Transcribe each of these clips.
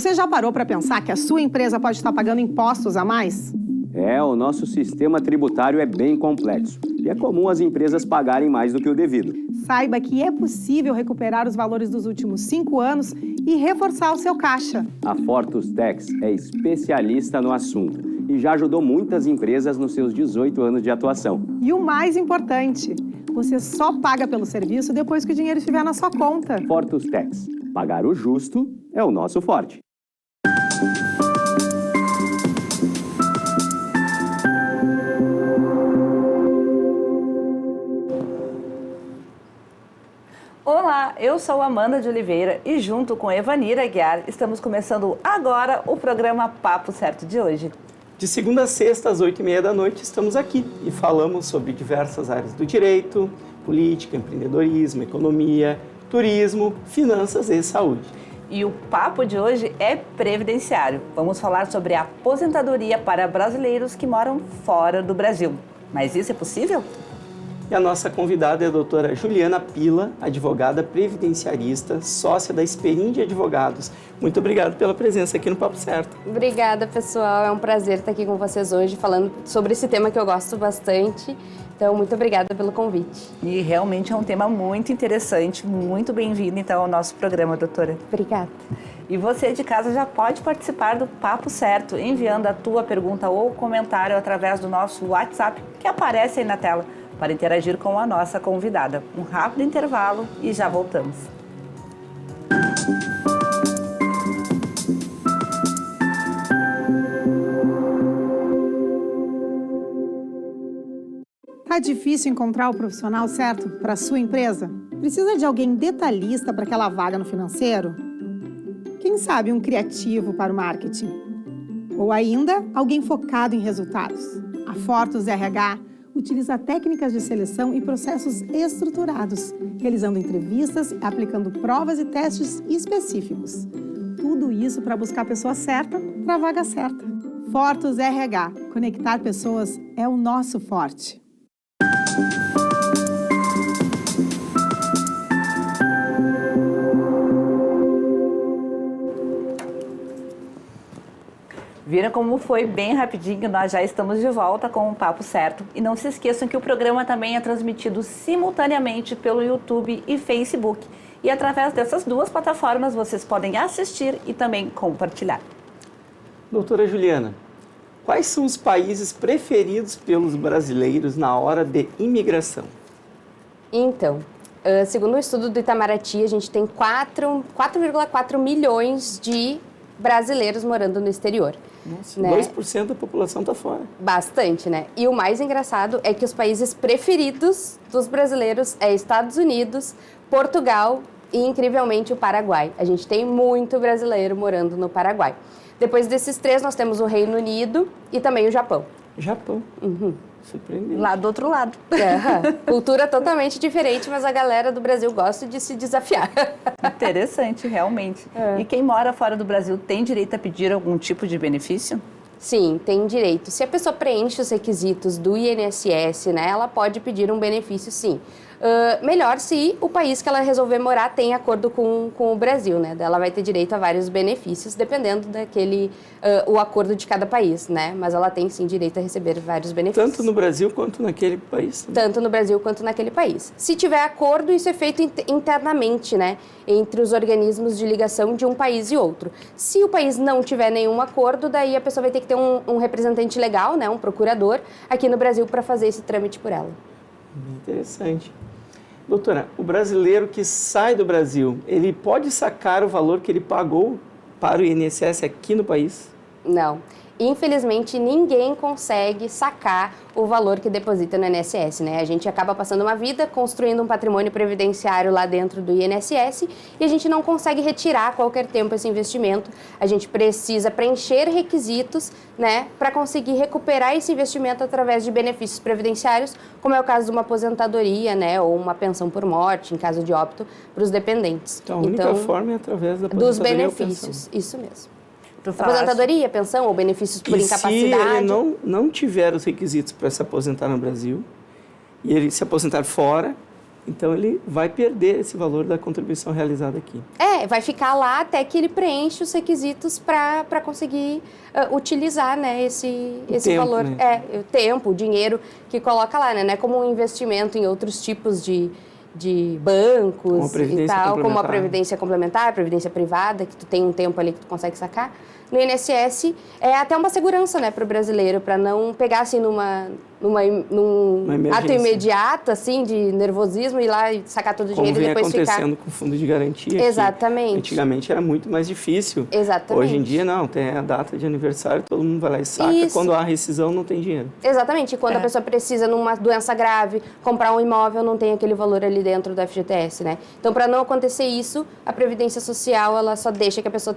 Você já parou para pensar que a sua empresa pode estar pagando impostos a mais? O nosso sistema tributário é bem complexo e é comum as empresas pagarem mais do que o devido. Saiba que é possível recuperar os valores dos últimos 5 anos e reforçar o seu caixa. A Fortus Tax é especialista no assunto e já ajudou muitas empresas nos seus 18 anos de atuação. E o mais importante, você só paga pelo serviço depois que o dinheiro estiver na sua conta. Fortus Tax. Pagar o justo é o nosso forte. Olá, eu sou Amanda de Oliveira e junto com Evanira Aguiar estamos começando agora o programa Papo Certo de hoje. De segunda a sexta, às 8h30 da noite, estamos aqui e falamos sobre diversas áreas do direito, política, empreendedorismo, economia, turismo, finanças e saúde. E o papo de hoje é previdenciário. Vamos falar sobre a aposentadoria para brasileiros que moram fora do Brasil. Mas isso é possível? E a nossa convidada é a doutora Juliana Pila, advogada previdenciarista, sócia da Esperin de Advogados. Muito obrigado pela presença aqui no Papo Certo. Obrigada, pessoal. É um prazer estar aqui com vocês hoje, falando sobre esse tema que eu gosto bastante. Então, muito obrigada pelo convite. E realmente é um tema muito interessante. Muito bem-vinda, então, ao nosso programa, doutora. Obrigada. E você de casa já pode participar do Papo Certo, enviando a tua pergunta ou comentário através do nosso WhatsApp, que aparece aí na tela, para interagir com a nossa convidada. Um rápido intervalo e já voltamos. Tá difícil encontrar o profissional certo para a sua empresa? Precisa de alguém detalhista para aquela vaga no financeiro? Quem sabe um criativo para o marketing? Ou ainda, alguém focado em resultados? A Fortus RH utiliza técnicas de seleção e processos estruturados, realizando entrevistas, aplicando provas e testes específicos. Tudo isso para buscar a pessoa certa para a vaga certa. Fortus RH. Conectar pessoas é o nosso forte. Viram como foi bem rapidinho? Nós já estamos de volta com o Papo Certo. E não se esqueçam que o programa também é transmitido simultaneamente pelo YouTube e Facebook. E através dessas duas plataformas vocês podem assistir e também compartilhar. Doutora Juliana, quais são os países preferidos pelos brasileiros na hora de imigração? Então, segundo o estudo do Itamaraty, a gente tem 4,4 milhões de brasileiros morando no exterior. Nossa, né? 2% da população está fora. Bastante, né? E o mais engraçado é que os países preferidos dos brasileiros é Estados Unidos, Portugal e, incrivelmente, o Paraguai. A gente tem muito brasileiro morando no Paraguai. Depois desses três, nós temos o Reino Unido e também o Japão. Japão. Uhum. Surpreendente. Lá do outro lado. Cultura totalmente diferente, mas a galera do Brasil gosta de se desafiar. Interessante, realmente. E quem mora fora do Brasil tem direito a pedir algum tipo de benefício? Sim, tem direito. Se a pessoa preenche os requisitos do INSS, né, ela pode pedir um benefício, sim. Melhor se o país que ela resolver morar tem acordo com o Brasil, né? Ela vai ter direito a vários benefícios, dependendo o acordo de cada país, né? Mas ela tem, sim, direito a receber vários benefícios. Tanto no Brasil quanto naquele país? Tanto no Brasil quanto naquele país. Se tiver acordo, isso é feito internamente, né? Entre os organismos de ligação de um país e outro. Se o país não tiver nenhum acordo, daí a pessoa vai ter que ter um representante legal, né? Um procurador, aqui no Brasil para fazer esse trâmite por ela. Interessante. Doutora, o brasileiro que sai do Brasil, ele pode sacar o valor que ele pagou para o INSS aqui no país? Não. Infelizmente, ninguém consegue sacar o valor que deposita no INSS, né? A gente acaba passando uma vida construindo um patrimônio previdenciário lá dentro do INSS e a gente não consegue retirar a qualquer tempo esse investimento. A gente precisa preencher requisitos, né, para conseguir recuperar esse investimento através de benefícios previdenciários, como é o caso de uma aposentadoria, né, ou uma pensão por morte, em caso de óbito, para os dependentes. Então, a única forma é através da aposentadoria dos benefícios, isso mesmo. Aposentadoria, pensão ou benefícios por incapacidade. Se ele não tiver os requisitos para se aposentar no Brasil e ele se aposentar fora, Então, ele vai perder esse valor da contribuição realizada aqui. Vai ficar lá até que ele preenche os requisitos para conseguir utilizar, né, esse tempo, valor. né? O tempo, o dinheiro que coloca lá, né? Não é como um investimento em outros tipos de bancos e tal, como a previdência complementar, a previdência privada, que tu tem um tempo ali que tu consegue sacar. No INSS é até uma segurança, né, para o brasileiro, para não pegar assim num ato imediato, assim, de nervosismo, ir lá e sacar todo o dinheiro e depois ficar... Como vem acontecendo com o fundo de garantia. Exatamente. Antigamente era muito mais difícil. Exatamente. Hoje em dia, não, tem a data de aniversário, todo mundo vai lá e saca. Isso. Quando há rescisão, não tem dinheiro. Exatamente. E quando a pessoa precisa, numa doença grave, comprar um imóvel, não tem aquele valor ali dentro do FGTS, né? Então, para não acontecer isso, a Previdência Social, ela só deixa que a pessoa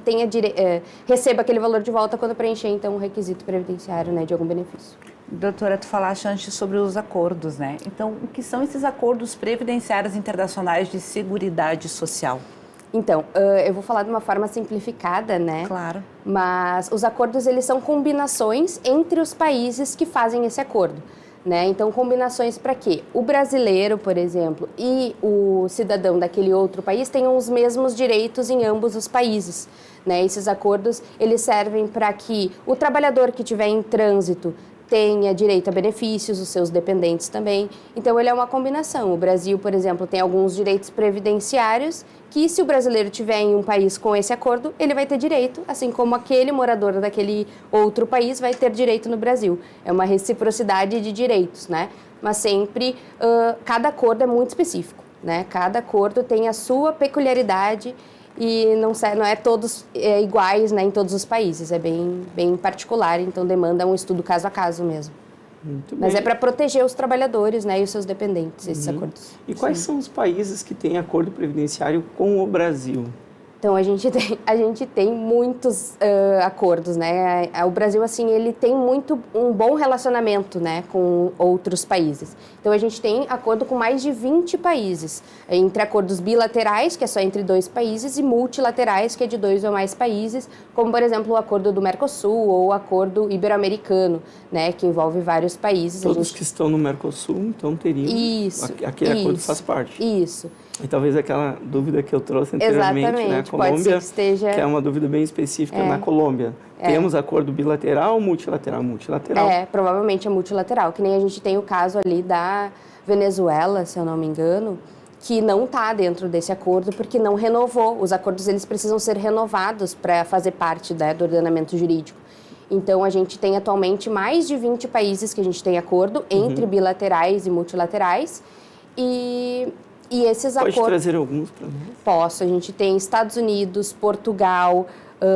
receba aquele valor de volta quando preencher, então, um requisito previdenciário, né, de algum benefício. Doutora, tu falaste antes sobre os acordos, né? Então, o que são esses acordos previdenciários internacionais de seguridade social? Então, eu vou falar de uma forma simplificada, né? Claro. Mas os acordos, eles são combinações entre os países que fazem esse acordo, né? Então, combinações para quê? O brasileiro, por exemplo, e o cidadão daquele outro país tenham os mesmos direitos em ambos os países, né? Esses acordos, eles servem para que o trabalhador que estiver em trânsito tenha direito a benefícios, os seus dependentes também. Então, ele é uma combinação. O Brasil, por exemplo, tem alguns direitos previdenciários que, se o brasileiro estiver em um país com esse acordo, ele vai ter direito, assim como aquele morador daquele outro país vai ter direito no Brasil. É uma reciprocidade de direitos, né? Mas sempre, cada acordo é muito específico, né? Cada acordo tem a sua peculiaridade e não é todos iguais, né, em todos os países, é bem particular, então demanda um estudo caso a caso mesmo. Muito Mas bem. é para proteger os trabalhadores, né, e os seus dependentes, esses acordos. E quais são os países que têm acordo previdenciário com o Brasil? Então, a gente tem muitos acordos, né? O Brasil, assim, ele tem um bom relacionamento, né, com outros países. Então, a gente tem acordo com mais de 20 países, entre acordos bilaterais, que é só entre 2 países, e multilaterais, que é de 2 ou mais países, como, por exemplo, o acordo do Mercosul ou o acordo ibero-americano, né, que envolve vários países. Todos que estão no Mercosul, então, teriam... Aquele acordo faz parte. Isso. E talvez aquela dúvida que eu trouxe anteriormente, né? Colômbia, que é uma dúvida bem específica na Colômbia. Temos acordo bilateral ou multilateral? Multilateral. Provavelmente é multilateral, que nem a gente tem o caso ali da Venezuela, se eu não me engano, que não está dentro desse acordo porque não renovou. Os acordos, eles precisam ser renovados para fazer parte, né, do ordenamento jurídico. Então, a gente tem atualmente mais de 20 países que a gente tem acordo entre bilaterais e multilaterais. E esses acordos... Pode trazer alguns para nós? Posso. A gente tem Estados Unidos, Portugal,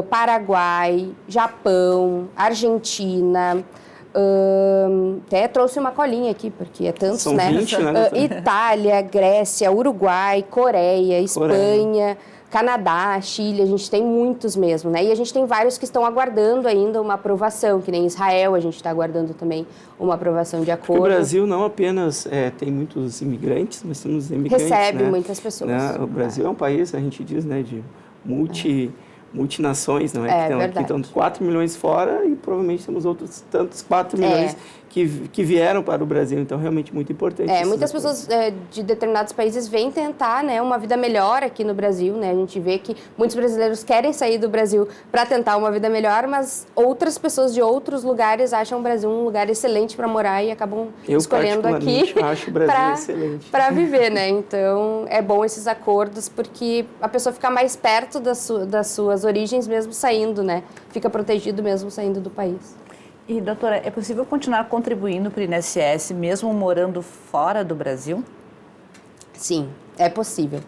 Paraguai, Japão, Argentina... até trouxe uma colinha aqui, porque é tantos, São né? 20, né? Itália, Grécia, Uruguai, Coreia, Espanha, Canadá, Chile, a gente tem muitos mesmo, né? E a gente tem vários que estão aguardando ainda uma aprovação, que nem Israel, a gente está aguardando também uma aprovação de acordo. Porque o Brasil não apenas tem muitos imigrantes, mas temos imigrantes, recebe né? muitas pessoas. Né? O Brasil é um país, a gente diz, né, de multinações, não é? Que tem aqui, então, 4 milhões fora e provavelmente temos outros tantos 4 milhões que vieram para o Brasil, então realmente muito importante. Muitas pessoas de determinados países vêm tentar, né, uma vida melhor aqui no Brasil, né? A gente vê que muitos brasileiros querem sair do Brasil para tentar uma vida melhor, mas outras pessoas de outros lugares acham o Brasil um lugar excelente para morar e acabam escolhendo aqui para viver, né? Então, é bom esses acordos porque a pessoa fica mais perto das suas origens mesmo saindo, né? Fica protegido mesmo saindo do país. E, doutora, é possível continuar contribuindo para o INSS mesmo morando fora do Brasil? Sim, é possível.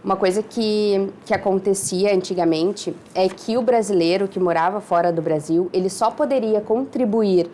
Uma coisa que acontecia antigamente é que o brasileiro que morava fora do Brasil, ele só poderia contribuir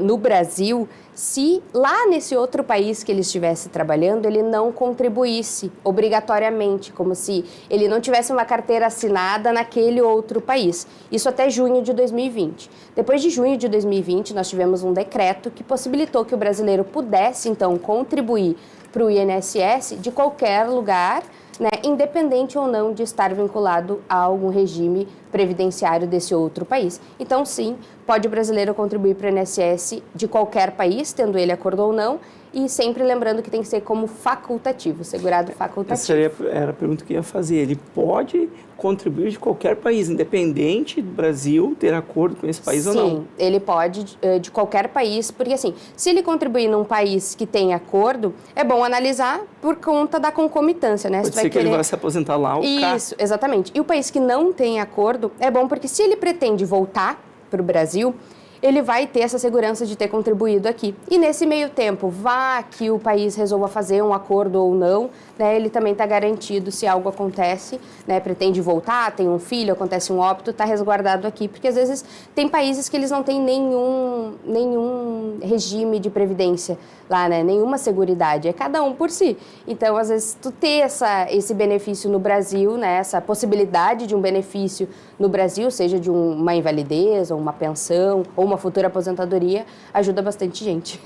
no Brasil se lá nesse outro país que ele estivesse trabalhando, ele não contribuísse obrigatoriamente, como se ele não tivesse uma carteira assinada naquele outro país. Isso até junho de 2020. Depois de junho de 2020, nós tivemos um decreto que possibilitou que o brasileiro pudesse, então, contribuir para o INSS de qualquer lugar, né, independente ou não de estar vinculado a algum regime previdenciário desse outro país. Então, sim, pode o brasileiro contribuir para o INSS de qualquer país, tendo ele acordo ou não, e sempre lembrando que tem que ser como facultativo, segurado facultativo. Essa era a pergunta que eu ia fazer. Ele pode contribuir de qualquer país, independente do Brasil ter acordo com esse país ou não? Sim, ele pode de qualquer país, porque assim, se ele contribuir num país que tem acordo, é bom analisar por conta da concomitância, né? Pode ser que ele vai se aposentar lá ou cá. Isso, exatamente. E o país que não tem acordo, é bom porque se ele pretende voltar para o Brasil, ele vai ter essa segurança de ter contribuído aqui. E nesse meio tempo, vá que o país resolva fazer um acordo ou não, né, ele também está garantido se algo acontece, né, pretende voltar, tem um filho, acontece um óbito, está resguardado aqui. Porque às vezes tem países que eles não têm nenhum regime de previdência lá, né, nenhuma seguridade, é cada um por si. Então, às vezes, tu ter esse benefício no Brasil, né, essa possibilidade de um benefício no Brasil, seja de uma invalidez, ou uma pensão, ou uma futura aposentadoria, ajuda bastante gente.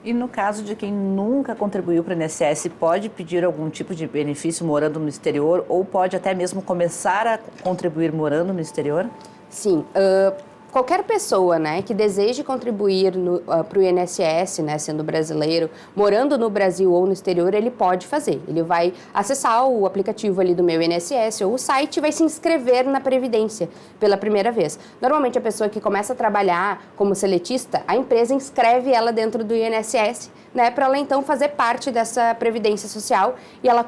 E no caso de quem nunca contribuiu para o INSS, pode pedir algum tipo de benefício morando no exterior ou pode até mesmo começar a contribuir morando no exterior? Sim, qualquer pessoa, né, que deseje contribuir para o INSS, né, sendo brasileiro, morando no Brasil ou no exterior, ele pode fazer. Ele vai acessar o aplicativo ali do Meu INSS ou o site e vai se inscrever na Previdência pela primeira vez. Normalmente a pessoa que começa a trabalhar como seletista, a empresa inscreve ela dentro do INSS, né, para ela então fazer parte dessa Previdência Social e ela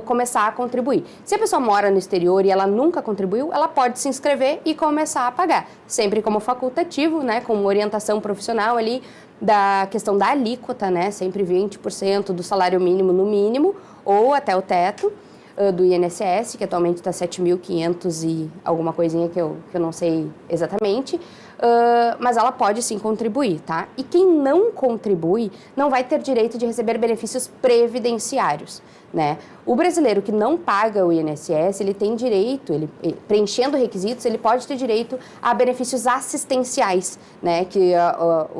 começar a contribuir. Se a pessoa mora no exterior e ela nunca contribuiu, ela pode se inscrever e começar a pagar, sempre como facultativo, né, com orientação profissional ali da questão da alíquota, né, sempre 20% do salário mínimo no mínimo ou até o teto do INSS, que atualmente está 7.500 e alguma coisinha que eu não sei exatamente, mas ela pode sim contribuir, tá? E quem não contribui não vai ter direito de receber benefícios previdenciários, né? O brasileiro que não paga o INSS, ele tem direito, preenchendo requisitos, ele pode ter direito a benefícios assistenciais, né? Que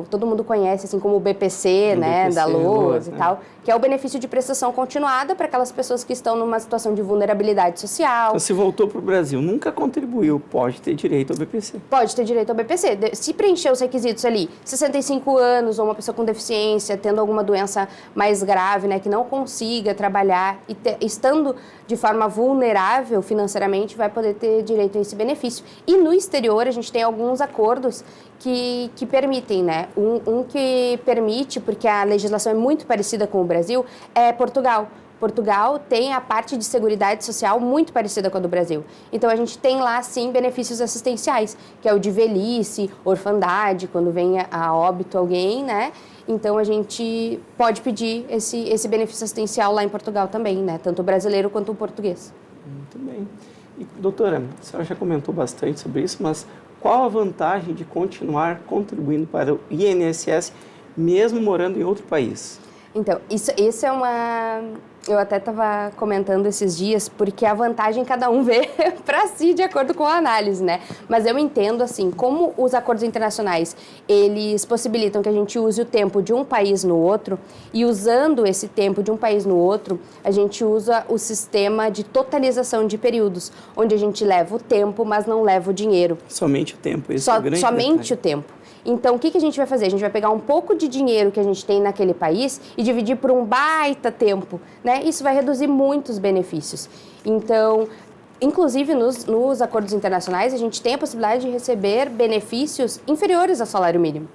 todo mundo conhece, assim, como o BPC, né? Da LOAS e tal, que é o benefício de prestação continuada para aquelas pessoas que estão numa situação de vulnerabilidade social. Então, se voltou para o Brasil, nunca contribuiu, pode ter direito ao BPC? Pode ter direito ao BPC. Se preencher os requisitos ali, 65 anos ou uma pessoa com deficiência, tendo alguma doença mais grave, né? Que não consiga trabalhar e estando de forma vulnerável financeiramente, vai poder ter direito a esse benefício. E no exterior, a gente tem alguns acordos que permitem, né? Um que permite, porque a legislação é muito parecida com o Brasil, é Portugal. Portugal tem a parte de seguridade social muito parecida com a do Brasil. Então, a gente tem lá, sim, benefícios assistenciais, que é o de velhice, orfandade, quando vem a óbito alguém, né? Então, a gente pode pedir esse benefício assistencial lá em Portugal também, né? Tanto o brasileiro quanto o português. Muito bem. E, doutora, a senhora já comentou bastante sobre isso, mas qual a vantagem de continuar contribuindo para o INSS, mesmo morando em outro país? Então, isso é uma... Eu até estava comentando esses dias, porque a vantagem cada um vê para si, de acordo com a análise, né? Mas eu entendo, assim, como os acordos internacionais, eles possibilitam que a gente use o tempo de um país no outro, e usando esse tempo de um país no outro, a gente usa o sistema de totalização de períodos, onde a gente leva o tempo, mas não leva o dinheiro. Somente o tempo, esse é o grande somente o tempo. Então, o que a gente vai fazer? A gente vai pegar um pouco de dinheiro que a gente tem naquele país e dividir por um baita tempo, né? Isso vai reduzir muitos benefícios. Então, inclusive nos acordos internacionais, a gente tem a possibilidade de receber benefícios inferiores ao salário mínimo,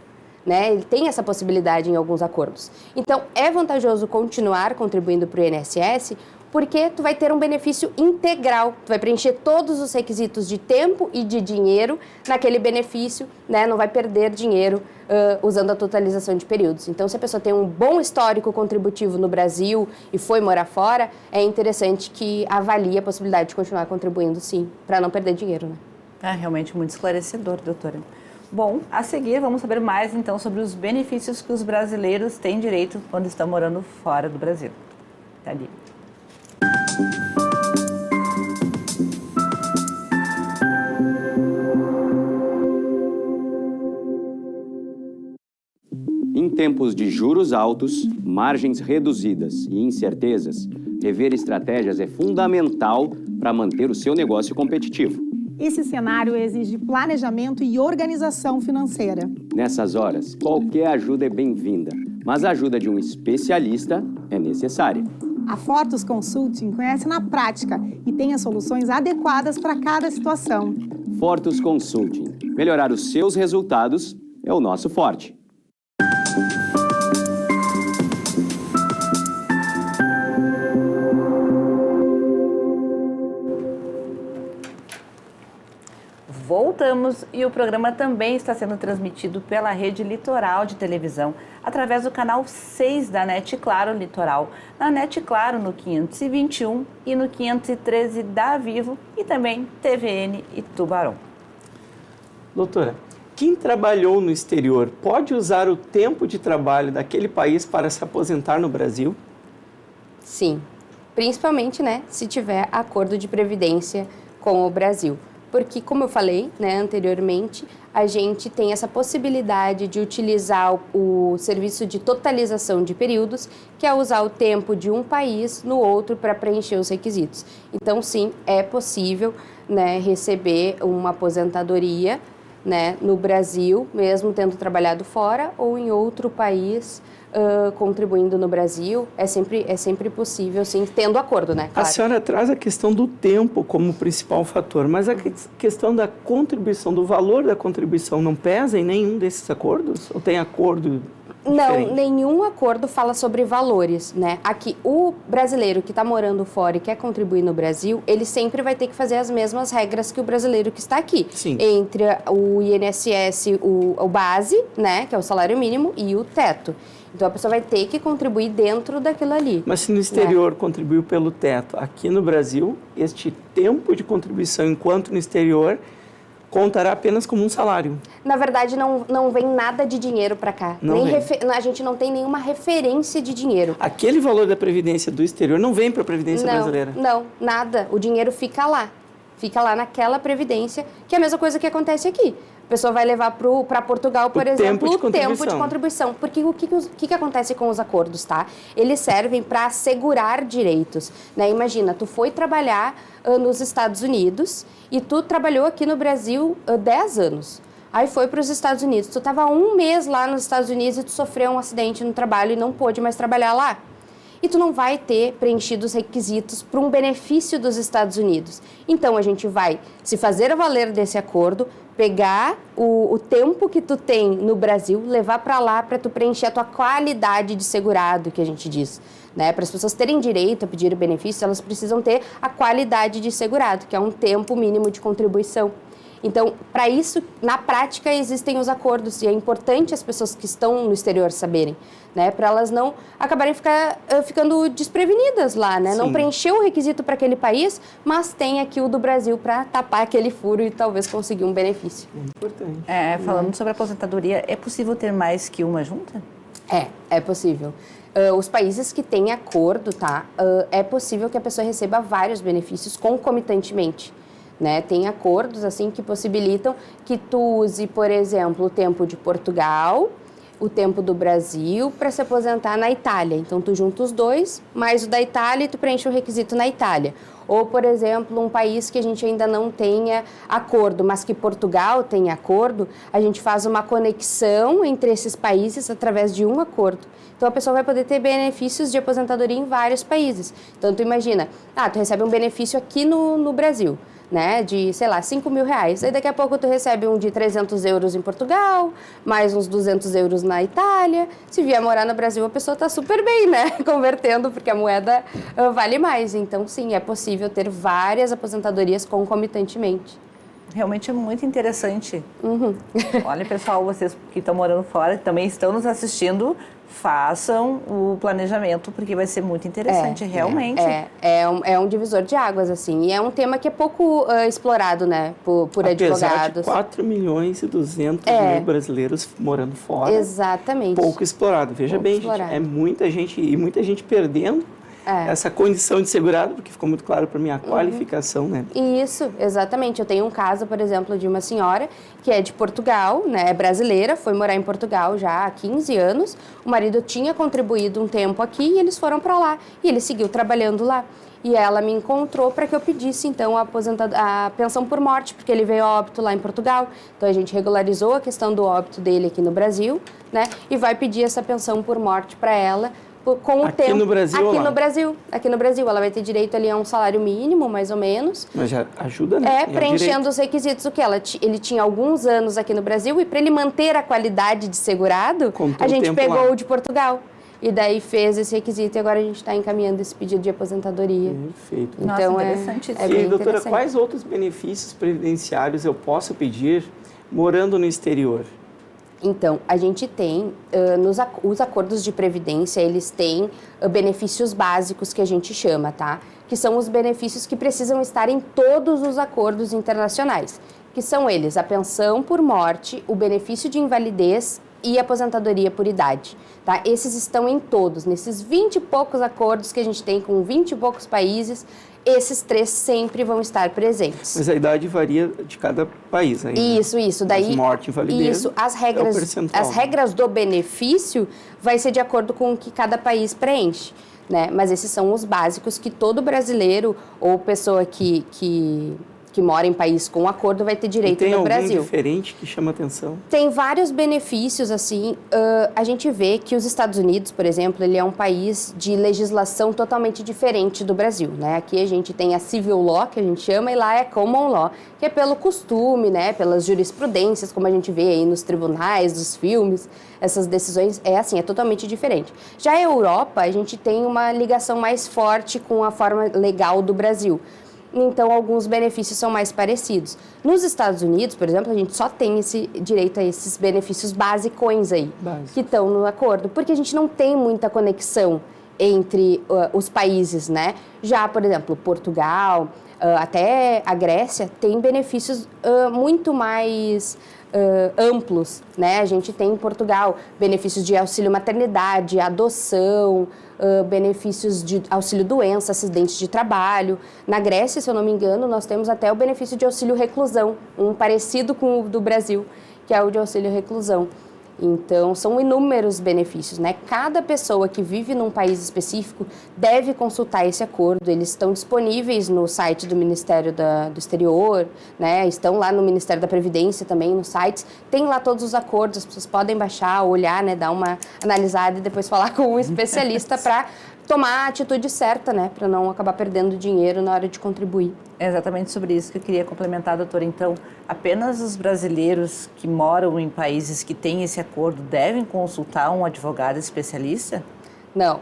né? Ele tem essa possibilidade em alguns acordos. Então, é vantajoso continuar contribuindo para o INSS, porque tu vai ter um benefício integral, tu vai preencher todos os requisitos de tempo e de dinheiro naquele benefício, né? Não vai perder dinheiro usando a totalização de períodos. Então, se a pessoa tem um bom histórico contributivo no Brasil e foi morar fora, é interessante que avalie a possibilidade de continuar contribuindo, sim, para não perder dinheiro, né? É realmente muito esclarecedor, doutora. Bom, a seguir vamos saber mais então sobre os benefícios que os brasileiros têm direito quando estão morando fora do Brasil. Tá ali. Em tempos de juros altos, margens reduzidas e incertezas, rever estratégias é fundamental para manter o seu negócio competitivo. Esse cenário exige planejamento e organização financeira. Nessas horas, qualquer ajuda é bem-vinda, mas a ajuda de um especialista é necessária. A Fortus Consulting conhece na prática e tem as soluções adequadas para cada situação. Fortus Consulting. Melhorar os seus resultados é o nosso forte. Voltamos e o programa também está sendo transmitido pela Rede Litoral de televisão, através do canal 6 da NET Claro Litoral, na NET Claro no 521 e no 513 da Vivo e também TVN e Tubarão. Doutora, quem trabalhou no exterior pode usar o tempo de trabalho daquele país para se aposentar no Brasil? Sim, principalmente, né, se tiver acordo de previdência com o Brasil. Porque, como eu falei, né, anteriormente, a gente tem essa possibilidade de utilizar o serviço de totalização de períodos, que é usar o tempo de um país no outro para preencher os requisitos. Então, sim, é possível, né, receber uma aposentadoria, né, no Brasil, mesmo tendo trabalhado fora, ou em outro país, contribuindo no Brasil. É sempre possível, sim, tendo acordo, né? Claro. A senhora traz a questão do tempo como principal fator, mas a questão da contribuição, do valor da contribuição, não pesa em nenhum desses acordos? Ou tem acordo diferente? Não, nenhum acordo fala sobre valores, né? Aqui, o brasileiro que está morando fora e quer contribuir no Brasil, ele sempre vai ter que fazer as mesmas regras que o brasileiro que está aqui. Sim. Entre o INSS, o base, né, que é o salário mínimo, e o teto. Então, a pessoa vai ter que contribuir dentro daquilo ali. Mas se no exterior contribuiu pelo teto, aqui no Brasil, este tempo de contribuição, enquanto no exterior, contará apenas como um salário. Na verdade, não vem nada de dinheiro para cá. A gente não tem nenhuma referência de dinheiro. Aquele valor da Previdência do exterior não vem para a Previdência brasileira? Não, nada. O dinheiro fica lá. Fica lá naquela Previdência, que é a mesma coisa que acontece aqui. A pessoa vai levar para Portugal, por exemplo, o tempo de contribuição. Porque o que acontece com os acordos, tá? Eles servem para assegurar direitos, né? Imagina, tu foi trabalhar nos Estados Unidos e tu trabalhou aqui no Brasil 10 anos. Aí foi para os Estados Unidos. Tu estava 1 mês lá nos Estados Unidos e tu sofreu um acidente no trabalho e não pôde mais trabalhar lá. E tu não vai ter preenchido os requisitos para um benefício dos Estados Unidos. Então, a gente vai se fazer valer desse acordo, pegar o tempo que tu tem no Brasil, levar para lá para tu preencher a tua qualidade de segurado, que a gente diz. Né? Para as pessoas terem direito a pedir benefício, elas precisam ter a qualidade de segurado, que é um tempo mínimo de contribuição. Então, para isso, na prática, existem os acordos e é importante as pessoas que estão no exterior saberem, né? Para elas não acabarem ficando desprevenidas lá, né? Sim. Não preencher o requisito para aquele país, mas tem aqui o do Brasil para tapar aquele furo e talvez conseguir um benefício. Importante. Falando sobre aposentadoria, é possível ter mais que uma junta? É possível. Os países que têm acordo, tá? É possível que a pessoa receba vários benefícios concomitantemente. Né? Tem acordos assim que possibilitam que tu use, por exemplo, o tempo de Portugal, o tempo do Brasil para se aposentar na Itália. Então, tu junta os dois, mais o da Itália e tu preenche o requisito na Itália. Ou, por exemplo, um país que a gente ainda não tenha acordo, mas que Portugal tem acordo, a gente faz uma conexão entre esses países através de um acordo. Então, a pessoa vai poder ter benefícios de aposentadoria em vários países. Então, tu imagina, tu recebe um benefício aqui no Brasil, né, de, sei lá, 5 mil reais. Aí daqui a pouco tu recebe um de 300 euros em Portugal, mais uns 200 euros na Itália. Se vier morar no Brasil, a pessoa tá super bem, né, convertendo, porque a moeda vale mais. Então, sim, é possível ter várias aposentadorias concomitantemente. Realmente é muito interessante. Uhum. Olha, pessoal, vocês que estão morando fora, também estão nos assistindo, façam o planejamento, porque vai ser muito interessante, realmente. É um divisor de águas, assim, e é um tema que é pouco explorado, né, por Apesar advogados. De 4 milhões e 200 mil brasileiros morando fora. Exatamente. Pouco explorado. Veja pouco bem, explorado. Gente, é muita gente, e muita gente perdendo essa condição de segurado, porque ficou muito claro para mim a qualificação, né? Isso, exatamente. Eu tenho um caso, por exemplo, de uma senhora que é de Portugal, né, é brasileira, foi morar em Portugal já há 15 anos. O marido tinha contribuído um tempo aqui e eles foram para lá. E ele seguiu trabalhando lá. E ela me encontrou para que eu pedisse, então, a pensão por morte, porque ele veio a óbito lá em Portugal. Então, a gente regularizou a questão do óbito dele aqui no Brasil, né? E vai pedir essa pensão por morte para ela com o Aqui tempo. no Brasil? Aqui no Brasil. Ela vai ter direito ali a um salário mínimo, mais ou menos. Mas já ajuda, né? Preenchendo os requisitos. O que? Ele tinha alguns anos aqui no Brasil e para ele manter a qualidade de segurado, a gente pegou o de Portugal. E daí fez esse requisito e agora a gente está encaminhando esse pedido de aposentadoria. Perfeito. Então, nossa, interessante isso. É bem doutora, interessante. quais outros benefícios previdenciários eu posso pedir morando no exterior? Então, a gente tem, os acordos de previdência, eles têm benefícios básicos que a gente chama, tá? Que são os benefícios que precisam estar em todos os acordos internacionais. Que são eles, a pensão por morte, o benefício de invalidez e aposentadoria por idade, tá? Esses estão em todos, nesses 20 e poucos acordos que a gente tem com 20 e poucos países, esses 3 sempre vão estar presentes. Mas a idade varia de cada país ainda. Isso. Daí, mas morte, invalidez, isso, as regras do benefício vai ser de acordo com o que cada país preenche, né? Mas esses são os básicos que todo brasileiro ou pessoa que mora em país com acordo vai ter direito no Brasil. Tem algum diferente que chama atenção? Tem vários benefícios, assim, a gente vê que os Estados Unidos, por exemplo, ele é um país de legislação totalmente diferente do Brasil, né? Aqui a gente tem a civil law, que a gente chama, e lá é common law, que é pelo costume, né? Pelas jurisprudências, como a gente vê aí nos tribunais, dos filmes, essas decisões, é totalmente diferente. Já a Europa, a gente tem uma ligação mais forte com a forma legal do Brasil. Então, alguns benefícios são mais parecidos. Nos Estados Unidos, por exemplo, a gente só tem esse direito a esses benefícios basicões aí, que estão no acordo, porque a gente não tem muita conexão entre os países, né? Já, por exemplo, Portugal, até a Grécia, tem benefícios muito mais amplos, né? A gente tem em Portugal benefícios de auxílio maternidade, adoção, benefícios de auxílio doença, acidentes de trabalho. Na Grécia, se eu não me engano, nós temos até o benefício de auxílio reclusão, um parecido com o do Brasil, que é o de auxílio reclusão. Então, são inúmeros benefícios, né? Cada pessoa que vive num país específico deve consultar esse acordo. Eles estão disponíveis no site do Ministério do Exterior, né? Estão lá no Ministério da Previdência também, nos sites. Tem lá todos os acordos, as pessoas podem baixar, olhar, né? Dar uma analisada e depois falar com um especialista para tomar a atitude certa, né? Para não acabar perdendo dinheiro na hora de contribuir. É exatamente sobre isso que eu queria complementar, doutora. Então, apenas os brasileiros que moram em países que têm esse acordo devem consultar um advogado especialista? Não.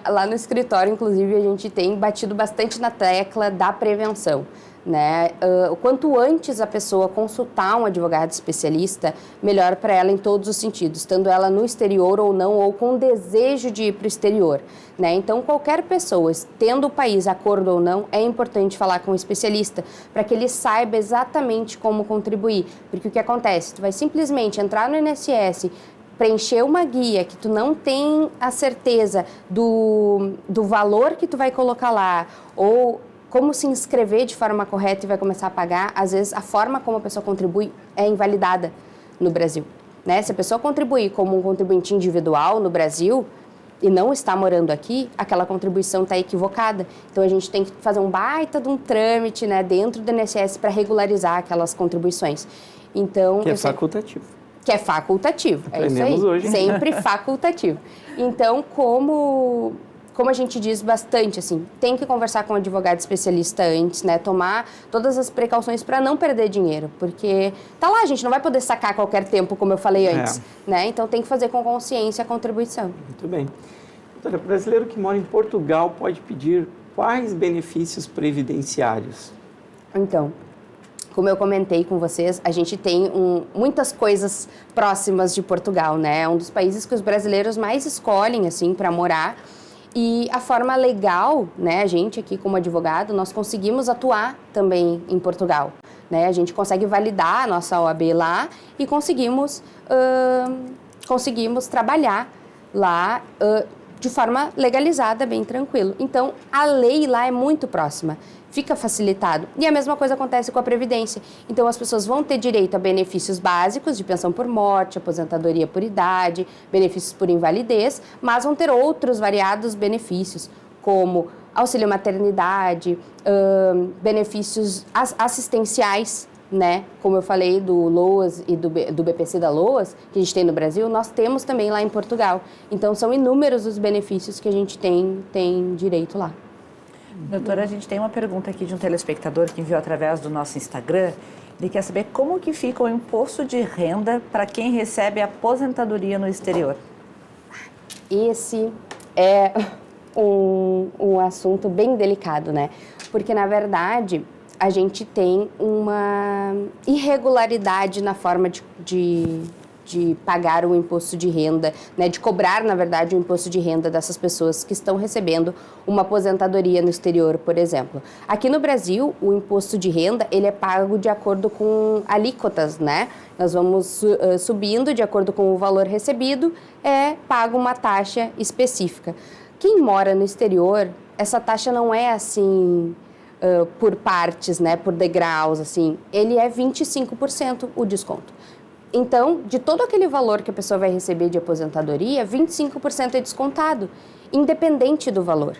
Lá no escritório, inclusive, a gente tem batido bastante na tecla da prevenção, né? O quanto antes a pessoa consultar um advogado especialista, melhor para ela em todos os sentidos, estando ela no exterior ou não, ou com desejo de ir para o exterior, né? Então, qualquer pessoa, tendo o país acordo ou não, é importante falar com um especialista para que ele saiba exatamente como contribuir, porque o que acontece? Tu vai simplesmente entrar no INSS, preencher uma guia que tu não tem a certeza do valor que tu vai colocar lá, ou como se inscrever de forma correta e vai começar a pagar, às vezes a forma como a pessoa contribui é invalidada no Brasil, né? Se a pessoa contribuir como um contribuinte individual no Brasil e não está morando aqui, aquela contribuição está equivocada. Então, a gente tem que fazer um baita de um trâmite, né, dentro do INSS para regularizar aquelas contribuições. Então, que é facultativo. Que é facultativo, aprendemos é isso aí, hoje. Sempre facultativo. Então, como a gente diz bastante, assim, tem que conversar com um advogado especialista antes, né, tomar todas as precauções para não perder dinheiro, porque tá lá, a gente não vai poder sacar a qualquer tempo, como eu falei antes, né, então tem que fazer com consciência a contribuição. Muito bem. Doutora, o brasileiro que mora em Portugal pode pedir quais benefícios previdenciários? Então, como eu comentei com vocês, a gente tem muitas coisas próximas de Portugal, né? É um dos países que os brasileiros mais escolhem, assim, para morar. E a forma legal, né? A gente aqui como advogado, nós conseguimos atuar também em Portugal, né? A gente consegue validar a nossa OAB lá e conseguimos trabalhar lá de forma legalizada, bem tranquilo. Então, a lei lá é muito próxima, fica facilitado. E a mesma coisa acontece com a Previdência. Então, as pessoas vão ter direito a benefícios básicos de pensão por morte, aposentadoria por idade, benefícios por invalidez, mas vão ter outros variados benefícios, como auxílio maternidade, benefícios assistenciais, né? Como eu falei do LOAS e do BPC da LOAS, que a gente tem no Brasil, nós temos também lá em Portugal. Então, são inúmeros os benefícios que a gente tem direito lá. Doutora, a gente tem uma pergunta aqui de um telespectador que enviou através do nosso Instagram. Ele quer saber como que fica o imposto de renda para quem recebe aposentadoria no exterior. Esse é um assunto bem delicado, né? Porque, na verdade, a gente tem uma irregularidade na forma de pagar o imposto de renda, né, de cobrar, na verdade, o imposto de renda dessas pessoas que estão recebendo uma aposentadoria no exterior, por exemplo. Aqui no Brasil, o imposto de renda, ele é pago de acordo com alíquotas, né? Nós vamos subindo de acordo com o valor recebido, paga uma taxa específica. Quem mora no exterior, essa taxa não é assim... por partes, né, por degraus, assim, ele é 25% o desconto. Então, de todo aquele valor que a pessoa vai receber de aposentadoria, 25% é descontado, independente do valor,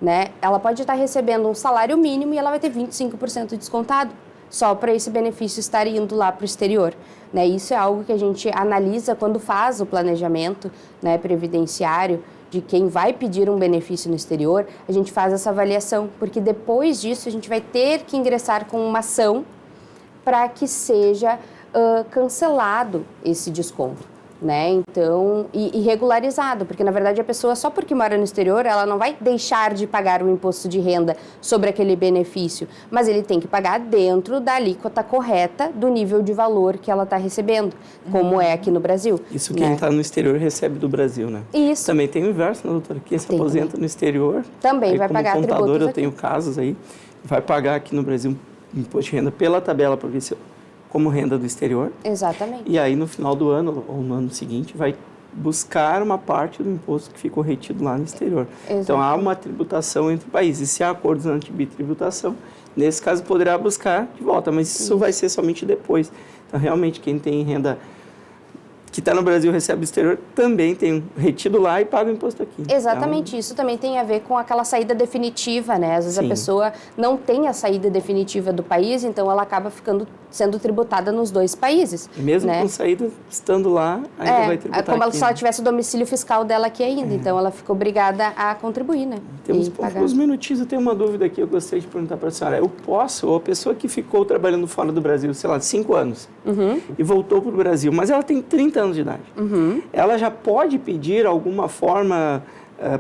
né? Ela pode estar recebendo um salário mínimo e ela vai ter 25% descontado, só para esse benefício estar indo lá para o exterior, né? Isso é algo que a gente analisa quando faz o planejamento, né, previdenciário, de quem vai pedir um benefício no exterior, a gente faz essa avaliação, porque depois disso a gente vai ter que ingressar com uma ação para que seja cancelado esse desconto, né? Então, e regularizado, porque na verdade a pessoa, só porque mora no exterior, ela não vai deixar de pagar o imposto de renda sobre aquele benefício, mas ele tem que pagar dentro da alíquota correta do nível de valor que ela está recebendo, como é aqui no Brasil. Isso quem está no exterior recebe do Brasil, né? Isso. Também tem o inverso, né, doutora? Quem se aposenta no exterior... Também vai pagar tributos. Como contador, eu aqui. tenho casos aí, vai pagar aqui no Brasil imposto de renda pela tabela provincial, como renda do exterior. Exatamente. E aí, no final do ano, ou no ano seguinte, vai buscar uma parte do imposto que ficou retido lá no exterior. Exatamente. Então, há uma tributação entre países. E se há acordos anti-bitributação, nesse caso, poderá buscar de volta. Mas isso vai ser somente depois. Então, realmente, quem tem renda que está no Brasil recebe do exterior, também tem retido lá e paga o imposto aqui. Exatamente, então, isso também tem a ver com aquela saída definitiva, né? Às vezes sim, a pessoa não tem a saída definitiva do país, então ela acaba sendo tributada nos dois países. Mesmo, né, com saída, estando lá, ainda vai tributar como aqui, se ela tivesse o domicílio fiscal dela aqui ainda, então ela fica obrigada a contribuir, né? Temos uns minutinhos, eu tenho uma dúvida aqui, eu gostaria de perguntar para a senhora. Eu posso, ou a pessoa que ficou trabalhando fora do Brasil, sei lá, 5 anos, e voltou para o Brasil, mas ela tem 30 anos de idade, ela já pode pedir alguma forma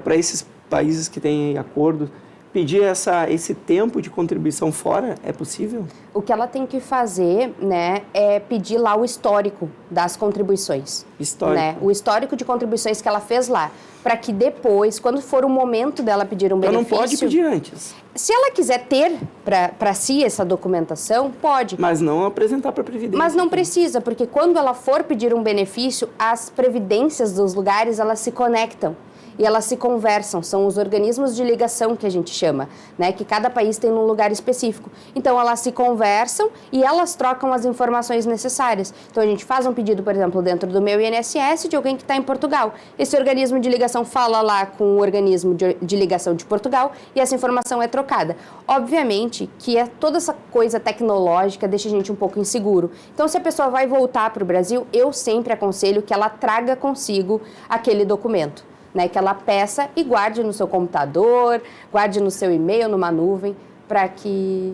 para esses países que têm acordo, pedir esse tempo de contribuição fora? É possível? O que ela tem que fazer, né, é pedir lá o histórico das contribuições. Histórico. Né? O histórico de contribuições que ela fez lá, para que depois, quando for o momento dela pedir um benefício... Ela não pode pedir antes. Se ela quiser ter para si essa documentação, pode. Mas não apresentar para a Previdência. Mas não precisa, porque quando ela for pedir um benefício, as previdências dos lugares, elas se conectam. E elas se conversam, são os organismos de ligação que a gente chama, né? Que cada país tem num lugar específico. Então, elas se conversam e elas trocam as informações necessárias. Então, a gente faz um pedido, por exemplo, dentro do meu INSS de alguém que está em Portugal. Esse organismo de ligação fala lá com o organismo de ligação de Portugal e essa informação é trocada. Obviamente que toda essa coisa tecnológica deixa a gente um pouco inseguro. Então, se a pessoa vai voltar para o Brasil, eu sempre aconselho que ela traga consigo aquele documento. Né, que ela peça e guarde no seu computador, guarde no seu e-mail, numa nuvem, para que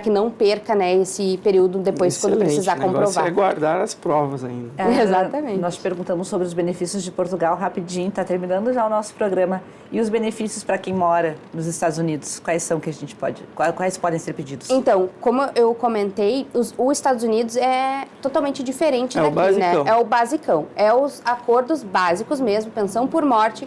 não perca, né, esse período depois. Excelente. Quando precisar comprovar. O negócio é guardar as provas ainda. Exatamente. Nós perguntamos sobre os benefícios de Portugal rapidinho, está terminando já o nosso programa. E os benefícios para quem mora nos Estados Unidos, quais podem ser pedidos? Então, como eu comentei, os Estados Unidos é totalmente diferente daqui, né? É o basicão. É os acordos básicos mesmo, pensão por morte,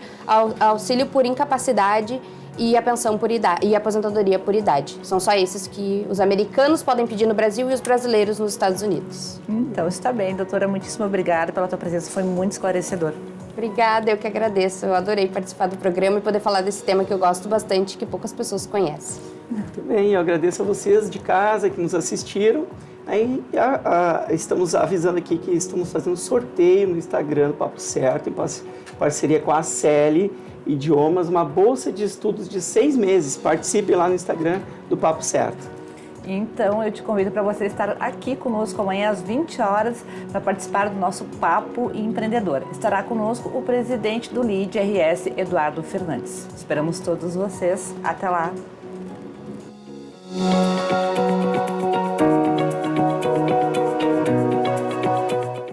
auxílio por incapacidade e a pensão por idade e a aposentadoria por idade. São só esses que os americanos podem pedir no Brasil e os brasileiros nos Estados Unidos. Então, está bem, doutora. Muitíssimo obrigada pela tua presença. Foi muito esclarecedor. Obrigada, eu que agradeço. Eu adorei participar do programa e poder falar desse tema que eu gosto bastante, que poucas pessoas conhecem. Muito bem, eu agradeço a vocês de casa que nos assistiram. Aí estamos avisando aqui que estamos fazendo sorteio no Instagram do Papo Certo, em parceria com a Celi Idiomas, uma bolsa de estudos de 6 meses. Participe lá no Instagram do Papo Certo. Então, eu te convido para você estar aqui conosco amanhã às 20 horas para participar do nosso Papo Empreendedor. Estará conosco o presidente do LEAD RS, Eduardo Fernandes. Esperamos todos vocês. Até lá!